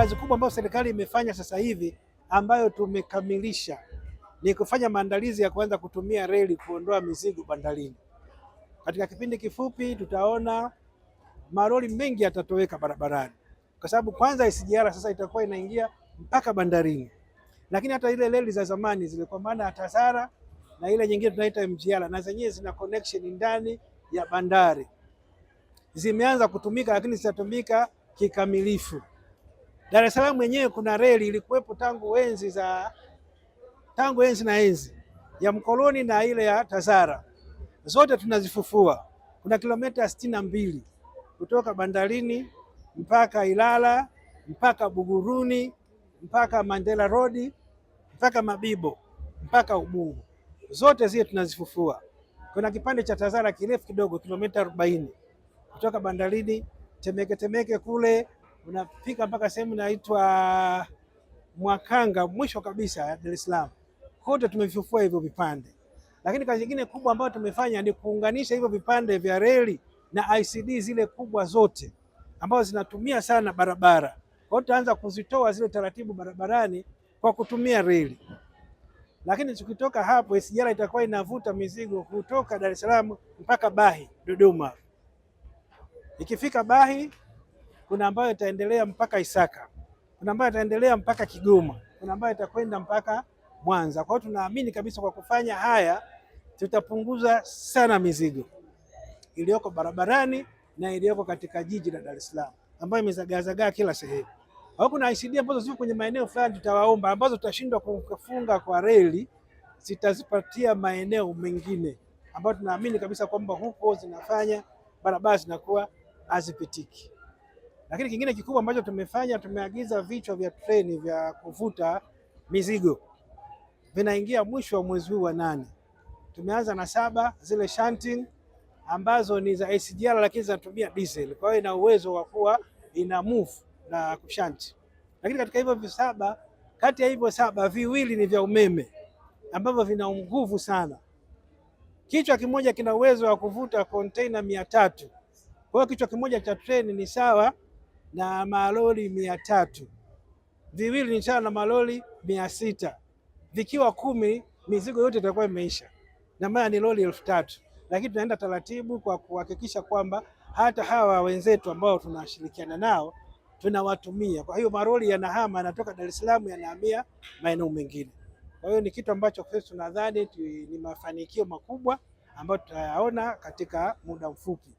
kazi kubwa ambayo serikali imefanya sasa hivi ambayo tumekamilisha ni kufanya maandalizi ya kuanza kutumia reli kuondoa mizigo bandarini. Katika kipindi kifupi tutaona malori mengi yatatoweka barabarani, kwa sababu kwanza SGR sasa itakuwa inaingia mpaka bandarini. Lakini hata ile reli za zamani zile, kwa maana ya TAZARA na ile nyingine tunaita MGR, na zenyewe zina connection ndani ya bandari, zimeanza kutumika, lakini zitatumika kikamilifu. Dar es Salaam yenyewe kuna reli ilikuwepo tangu enzi na enzi ya mkoloni na ile ya TAZARA, zote tunazifufua. Kuna kilomita 62 kutoka bandarini mpaka Ilala, mpaka Buguruni, mpaka Mandela Road, mpaka Mabibo, mpaka Ubungo, zote zile tunazifufua. Kuna kipande cha TAZARA kirefu kidogo kilomita 40 kutoka bandarini Temeke kule unafika mpaka sehemu inaitwa Mwakanga, mwisho kabisa ya Dar es Salaam. Kote tumevifufua hivyo vipande. Lakini kazi nyingine kubwa ambayo tumefanya ni kuunganisha hivyo vipande vya reli na ICD zile kubwa zote ambazo zinatumia sana barabara. Kwa hiyo tutaanza kuzitoa zile taratibu barabarani kwa kutumia reli. Lakini tukitoka hapo SGR itakuwa inavuta mizigo kutoka Dar es Salaam mpaka Bahi, Dodoma. Ikifika Bahi kuna ambayo itaendelea mpaka Isaka, kuna ambayo itaendelea mpaka Kigoma, kuna ambayo itakwenda mpaka Mwanza. Kwa hiyo tunaamini kabisa kwa kufanya haya tutapunguza sana mizigo iliyoko barabarani na iliyoko katika jiji la Dar es Salaam ambayo imezagazagaa kila sehemu. Au kuna ICD ambazo ziko kwenye maeneo fulani tutawaomba, ambazo tutashindwa kufunga kwa reli, zitazipatia maeneo mengine ambayo tunaamini kabisa kwamba huko zinafanya barabara zinakuwa hazipitiki. Lakini kingine kikubwa ambacho tumefanya, tumeagiza vichwa vya treni vya kuvuta mizigo vinaingia mwisho wa mwezi huu wa 8. Tumeanza na 7 zile shunting ambazo ni za SGR lakini zinatumia diesel, kwa hiyo ina uwezo wa kuwa ina move na kushanti. Lakini katika hivyo 7, kati ya hivyo 7 viwili ni vya umeme ambavyo vina nguvu sana. Kichwa kimoja kina uwezo wa kuvuta container 300. Kwa hiyo kichwa kimoja cha treni ni sawa na malori 300. Viwili ni sawa na malori 600. Vikiwa 10 mizigo yote itakuwa imeisha. Na maana ni lori 3000. Lakini tunaenda taratibu kwa kuhakikisha kwamba hata hawa wenzetu ambao tunashirikiana nao tunawatumia. Kwa hiyo malori yanahama, yanatoka Dar es Salaam yanahamia maeneo mengine. Kwa hiyo ni kitu ambacho sisi tunadhani ni mafanikio makubwa ambayo tutayaona katika muda mfupi.